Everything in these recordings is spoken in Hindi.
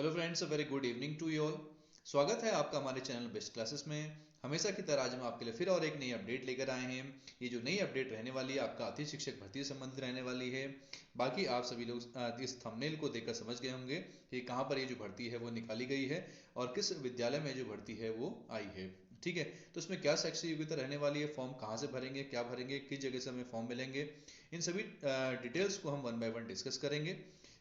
Hello friends, a very good evening to you all. स्वागत है आपका हमारे चैनल बेस्ट क्लासेस में। हमेशा की तरह आज हम आपके लिए फिर और एक नई अपडेट लेकर आए हैं। ये जो नई अपडेट रहने वाली है आपका अतिथि शिक्षक भर्ती से संबंधित रहने वाली है। बाकी आप सभी लोग इस थंबनेल को देखकर समझ गए होंगे कि कहाँ पर ये जो भर्ती है वो निकाली गई है और किस विद्यालय में जो भर्ती है वो आई है। ठीक है, तो इसमें क्या शैक्षिक योग्यता रहने वाली है, फॉर्म कहाँ से भरेंगे, क्या भरेंगे, किस जगह से हमें फॉर्म मिलेंगे, इन सभी डिटेल्स को हम वन बाय वन डिस्कस करेंगे।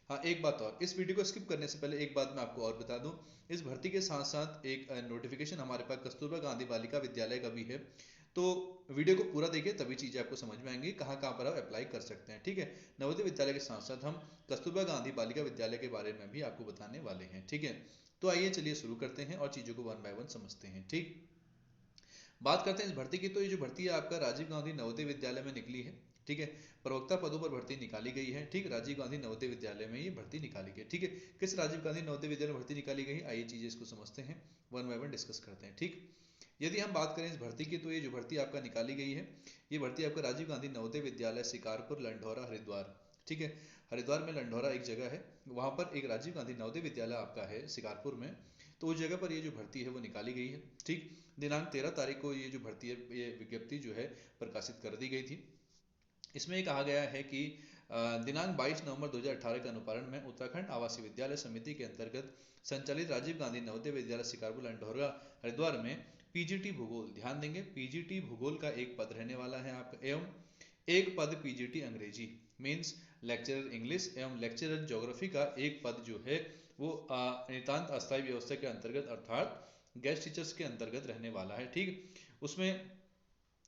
हाँ, एक बात और, इस वीडियो को स्किप करने से पहले एक बात मैं आपको और बता दूं। इस भर्ती के साथ साथ एक नोटिफिकेशन हमारे पास कस्तूरबा गांधी बालिका विद्यालय का भी है। तो वीडियो को पूरा देखिए, तभी चीज़ें आपको समझ में आएंगी कहाँ कहाँ पर आप अप्लाई कर सकते हैं। ठीक है, नवोदय विद्यालय के साथ साथ हम कस्तूरबा गांधी बालिका विद्यालय के बारे में भी आपको बताने वाले हैं। ठीक है, तो आइए चलिए शुरू करते हैं और चीज़ों को वन बाय वन समझते हैं। ठीक, बात करते हैं इस भर्ती की। तो ये जो भर्ती है आपका राजीव गांधी नवोदय विद्यालय में निकली है। ठीक है, प्रवक्ता पदों पर भर्ती निकाली गई है। ठीक, राजीव गांधी नवोदय विद्यालय में ये भर्ती निकाली गई। ठीक है, किस राजीव गांधी नवोदय विद्यालय में भर्ती निकाली गई, आइए चीजें इसको समझते हैं, वन बाय वन डिस्कस करते हैं। ठीक, यदि हम बात करें इस भर्ती की, तो ये जो भर्ती आपका निकाली गई है, ये भर्ती आपका राजीव गांधी नवोदय विद्यालय शिकारपुर लंढौरा हरिद्वार। ठीक है, हरिद्वार में लंढौरा एक जगह है, वहां पर एक राजीव गांधी नवोदय विद्यालय आपका है शिकारपुर में। तो उस जगह पर ये जो भर्ती है वो निकाली गई है। ठीक, दिनांक 13 तारीख को ये जो भर्ती है, ये विज्ञप्ति जो है प्रकाशित कर दी गई थी। इसमें ये कहा गया है कि दिनांक 22 नवंबर 2018 के अनुपारण में उत्तराखंड आवासीय विद्यालय समिति के अंतर्गत संचालित राजीव गांधी नवोदय विद्यालय शिकारपुर लंढौरा हरिद्वार में पीजीटी भूगोल, ध्यान देंगे, पीजीटी भूगोल का एक पद रहने वाला है आपका, एवं एक पद पीजीटी अंग्रेजी मीन्स लेक्चरर इंग्लिश एवं लेक्चरर ज्योग्राफी का एक पद जो है वो नितांत अस्थायी व्यवस्था के अंतर्गत अर्थात गेस्ट टीचर्स के अंतर्गत रहने वाला है। ठीक, उसमें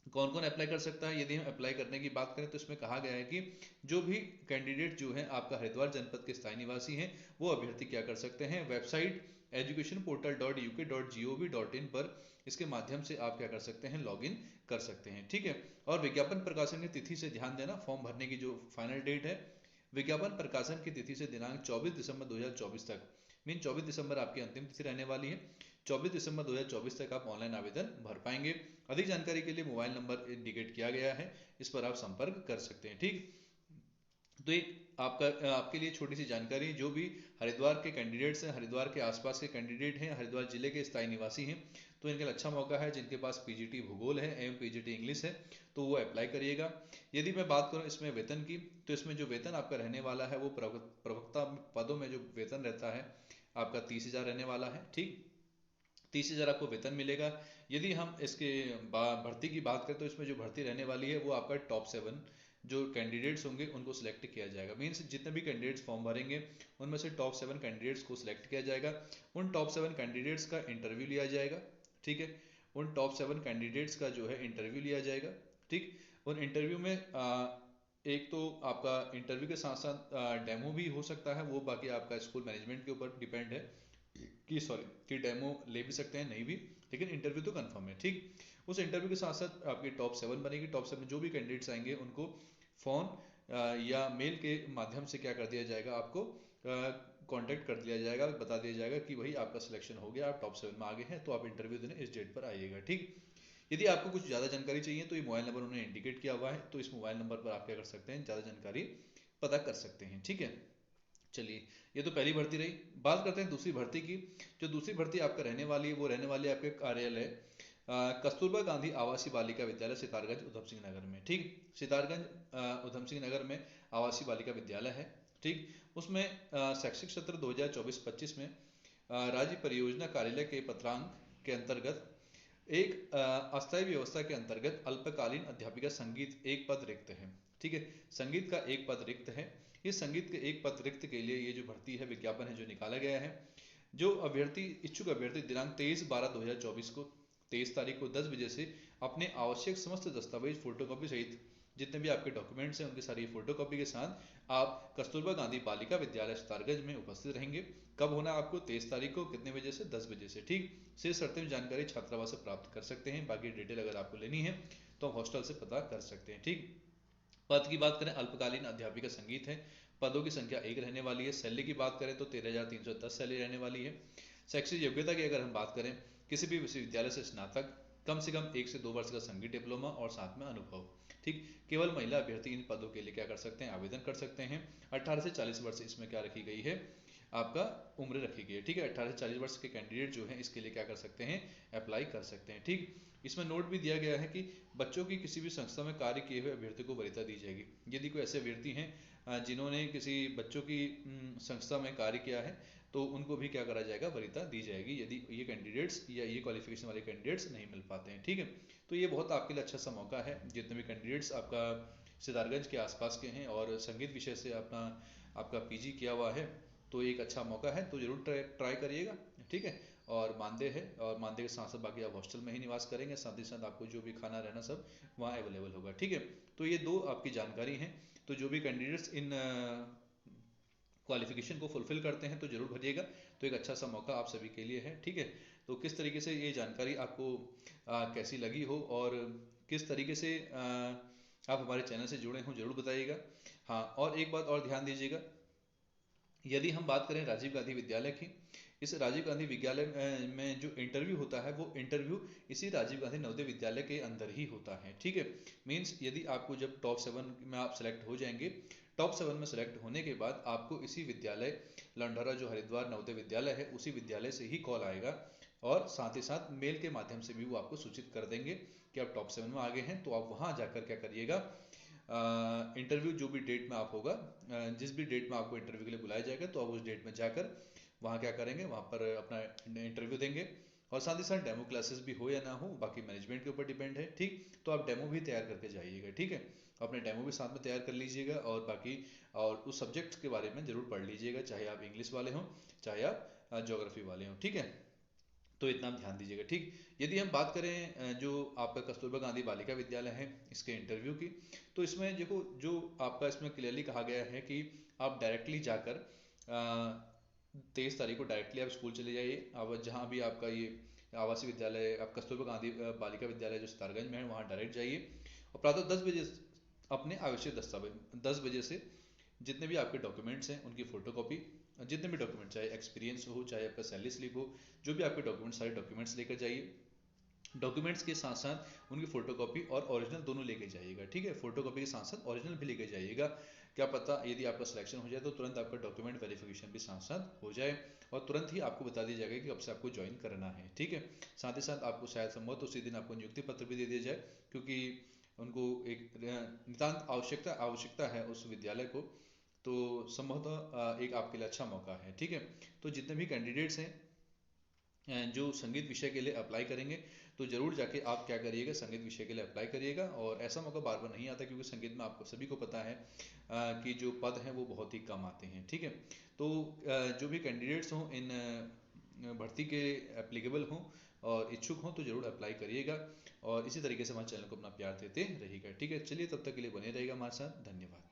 कौन कौन अप्लाई कर सकता है, यदि हम अप्लाई करने की बात करें तो इसमें कहा गया है कि जो भी कैंडिडेट जो है आपका हरिद्वार जनपद के स्थायी निवासी हैं वो अभ्यर्थी क्या कर सकते हैं, वेबसाइट educationportal.uk.gov.in पर इसके माध्यम से आप क्या कर सकते हैं, लॉगिन कर सकते हैं। ठीक है, और विज्ञापन प्रकाशन की तिथि से ध्यान देना, फॉर्म भरने की जो फाइनल डेट है, विज्ञापन प्रकाशन की तिथि से दिनांक 24 दिसंबर 2024 तक, मीन 24 दिसंबर आपकी अंतिम तिथि रहने वाली है। 24 दिसंबर 2024 तक आप ऑनलाइन आवेदन भर पाएंगे। अधिक जानकारी के लिए मोबाइल नंबर इंडिकेट किया गया है, इस पर आप संपर्क कर सकते हैं। ठीक, तो एक आपके लिए छोटी सी जानकारी, जो भी हरिद्वार के कैंडिडेट्स हैं, हरिद्वार के आसपास के कैंडिडेट हैं, हरिद्वार जिले के स्थायी निवासी हैं, तो इनके लिए अच्छा मौका है। जिनके पास पीजीटी भूगोल है एवं पीजीटी इंग्लिश है तो वो अप्लाई करिएगा। यदि मैं बात करूं इसमें वेतन की, तो इसमें जो वेतन आपका रहने वाला है वो प्रवक्ता पदों में जो वेतन रहता है आपका 30,000 रहने वाला है। ठीक, 30,000 आपको वेतन मिलेगा। यदि हम इसके भर्ती की बात करें तो इसमें जो भर्ती रहने वाली है वो आपका टॉप 7 जो कैंडिडेट्स होंगे उनको सिलेक्ट किया जाएगा। मीन्स जितने भी कैंडिडेट्स फॉर्म भरेंगे उनमें से टॉप 7 कैंडिडेट्स को सिलेक्ट किया जाएगा। उन टॉप 7 कैंडिडेट्स का इंटरव्यू लिया जाएगा। ठीक है, उन टॉप 7 कैंडिडेट्स का जो है इंटरव्यू लिया जाएगा। ठीक, उन इंटरव्यू में एक तो आपका इंटरव्यू के साथ साथ डेमो भी हो सकता है, वो बाकी आपका स्कूल मैनेजमेंट के ऊपर डिपेंड है कि डेमो ले भी सकते हैं, नहीं भी, लेकिन इंटरव्यू तो कंफर्म है। ठीक, उस इंटरव्यू के साथ साथ आपकी टॉप 7 बनेगी। टॉप 7 जो भी कैंडिडेट्स आएंगे उनको फोन या मेल के माध्यम से क्या कर दिया जाएगा, आपको कांटेक्ट कर दिया जाएगा, बता दिया जाएगा कि भाई आपका सिलेक्शन हो गया, आप टॉप 7 में आ गए हैं, तो आप इंटरव्यू देने इस डेट पर आइएगा। ठीक, यदि आपको कुछ ज़्यादा जानकारी चाहिए तो ये मोबाइल नंबर उन्होंने इंडिकेट किया हुआ है, तो इस मोबाइल नंबर पर आप क्या कर सकते हैं, ज़्यादा जानकारी पता कर सकते हैं। ठीक है, चलिए, ये तो पहली भर्ती रही। बात करते हैं दूसरी भर्ती की। जो दूसरी भर्ती आपका रहने वाली है वो रहने वाली है आपके कार्यालय कस्तूरबा गांधी आवासीय बालिका विद्यालय सितारगंज उधम सिंह नगर में। ठीक, सितारगंज उधम सिंह नगर में आवासीय बालिका विद्यालय है। ठीक, उसमें शैक्षिक सत्र 2024-25 में राज्य परियोजना कार्यालय के पत्रांक के अंतर्गत एक अस्थायी व्यवस्था के अंतर्गत अल्पकालीन अध्यापिका संगीत एक पद रिक्त है। ठीक है, संगीत का एक पद रिक्त है। इस संगीत के एक पद रिक्त के लिए ये जो भर्ती है, विज्ञापन है जो निकाला गया है। जो अभ्यर्थी, इच्छुक अभ्यर्थी दिनांक 23/12/2024 को, 23 तारीख को 10 बजे से अपने आवश्यक समस्त दस्तावेज फोटोकॉपी सहित जितने भी आपके डॉक्यूमेंट्स हैं उनकी सारी फोटोकॉपी के साथ आप कस्तूरबा गांधी बालिका विद्यालय सितारगंज में उपस्थित रहेंगे। कब होना है आपको, 23 तारीख को, कितने बजे से, 10 बजे से। ठीक, शेष शर्तें जानकारी छात्रावास से प्राप्त कर सकते हैं। बाकी डिटेल अगर आपको लेनी है तो हॉस्टल से पता कर सकते हैं। ठीक, पद की बात करें, अल्पकालीन अध्यापिका संगीत है, पदों की संख्या 1 रहने वाली है। सैलरी की बात करें तो 13,310 सैलरी रहने वाली है। शैक्षिक योग्यता की अगर हम बात करें, किसी भी विश्वविद्यालय से स्नातक, कम से कम 1 से 2 वर्ष का संगीत डिप्लोमा और साथ में अनुभव। ठीक, केवल महिला अभ्यर्थी इन पदों के लिए क्या कर सकते हैं, आवेदन कर सकते हैं। 18 से 40 वर्ष इसमें क्या रखी गई है, आपका उम्र रखी गई है, ठीक है। 18 से 40 वर्ष के कैंडिडेट जो हैं इसके लिए क्या कर सकते हैं, अप्लाई कर सकते हैं, ठीक। इसमें नोट भी दिया गया है कि बच्चों की किसी भी संस्था में कार्य किए हुए अभ्यर्थी को वरीयता दी जाएगी। यदि कोई ऐसे अभ्यर्थी हैं जिन्होंने किसी बच्चों की संस्था में कार्य किया है तो उनको भी क्या करा जाएगा, वरीयता दी जाएगी, यदि ये कैंडिडेट्स या ये क्वालिफिकेशन वाले कैंडिडेट्स नहीं मिल पाते हैं, ठीक है। तो ये बहुत आपके लिए अच्छा सा मौका है, जितने भी कैंडिडेट्स आपका सिद्धार्थगंज के आसपास के हैं और संगीत विषय से आपका पीजी किया हुआ है, तो एक अच्छा मौका है, तो जरूर ट्राई करिएगा, ठीक है। और मानदेय है, और मानदेय के साथ साथ बाकी आप हॉस्टल में ही निवास करेंगे, साथ ही साथ आपको जो भी खाना रहना सब वहाँ अवेलेबल होगा, ठीक है। तो ये दो आपकी जानकारी हैं। तो जो भी कैंडिडेट्स इन क्वालिफिकेशन को फुलफिल करते हैं तो जरूर भरिएगा, तो एक अच्छा सा मौका आप सभी के लिए है, ठीक है। तो किस तरीके से ये जानकारी आपको कैसी लगी हो और किस तरीके से आप हमारे चैनल से जुड़े हों जरूर बताइएगा। हाँ, और एक बात और ध्यान दीजिएगा, यदि हम बात करें राजीव गांधी विद्यालय की, इस राजीव गांधी विद्यालय में जो इंटरव्यू होता है वो इंटरव्यू इसी राजीव गांधी नवोदय विद्यालय के अंदर ही होता है, ठीक है। मीन्स यदि आपको जब टॉप 7 में आप सेलेक्ट हो जाएंगे, टॉप 7 में सेलेक्ट होने के बाद आपको इसी विद्यालय लंडौरा जो हरिद्वार नवोदय विद्यालय है उसी विद्यालय से ही कॉल आएगा, और साथ ही साथ मेल के माध्यम से भी वो आपको सूचित कर देंगे कि आप टॉप 7 में आ गए हैं। तो आप वहाँ जाकर क्या करिएगा, इंटरव्यू जो भी डेट में आप होगा, जिस भी डेट में आपको इंटरव्यू के लिए बुलाया जाएगा, तो आप उस डेट में जाकर वहाँ क्या करेंगे, वहाँ पर अपना इंटरव्यू देंगे, और साथ ही साथ डेमो क्लासेस भी हो या ना हो बाकी मैनेजमेंट के ऊपर डिपेंड है, ठीक। तो आप डेमो भी तैयार करके जाइएगा, ठीक है। अपने डेमो भी साथ में तैयार कर लीजिएगा, और बाकी और उस सब्जेक्ट के बारे में जरूर पढ़ लीजिएगा, चाहे आप इंग्लिश वाले हों चाहे आप ज्योग्राफी वाले हों, ठीक है। तो इतना आप ध्यान दीजिएगा, ठीक। यदि हम बात करें जो आपका कस्तूरबा गांधी बालिका विद्यालय है इसके इंटरव्यू की, तो इसमें देखो जो आपका इसमें क्लियरली कहा गया है कि आप डायरेक्टली जाकर 23 तारीख को डायरेक्टली आप स्कूल चले जाइए, अब जहाँ भी आपका ये आवासीय विद्यालय आप कस्तूरबा गांधी बालिका विद्यालय जो सितारगंज में है वहाँ डायरेक्ट जाइए, और प्रातः 10 बजे अपने आवश्यक दस्तावेज 10 बजे से जितने भी आपके डॉक्यूमेंट्स हैं उनकी फोटोकॉपी, जितने भी डॉक्यूमेंट चाहे एक्सपीरियंस हो चाहे आपका सैलरी स्लिप हो, जो भी आपके डॉक्यूमेंट्स सारे डॉक्यूमेंट्स लेकर जाइए। डॉक्यूमेंट्स के साथ साथ उनकी फोटोकॉपी और ओरिजिनल दोनों लेके जाइएगा, ठीक है। फोटोकॉपी के साथ साथ ओरिजिनल भी लेके जाइएगा, क्या पता यदि आपका सिलेक्शन हो जाए तो तुरंत आपका डॉक्यूमेंट वेरिफिकेशन भी साथ साथ हो जाए, और तुरंत ही आपको बता दिया जाएगा कि कब से आपको ज्वाइन करना है, ठीक है। साथ ही साथ आपको शायद संभव उसी दिन आपको नियुक्ति पत्र भी दे दिया जाए, क्योंकि उनको एक नितांत आवश्यकता है उस विद्यालय को, तो संभवतः एक आपके लिए अच्छा मौका है, ठीक है। तो जितने भी कैंडिडेट्स हैं जो संगीत विषय के लिए अप्लाई करेंगे, तो जरूर जाके आप क्या करिएगा, संगीत विषय के लिए अप्लाई करिएगा, और ऐसा मौका बार बार नहीं आता, क्योंकि संगीत में आपको सभी को पता है कि जो पद हैं वो बहुत ही कम आते हैं, ठीक है। तो जो भी कैंडिडेट्स हों इन भर्ती के एप्लीकेबल हों और इच्छुक हों तो जरूर अप्लाई करिएगा, और इसी तरीके से हमारे चैनल को अपना प्यार देते रहिएगा, ठीक है। चलिए तब तक के लिए बने रहेगा हमारे साथ, धन्यवाद।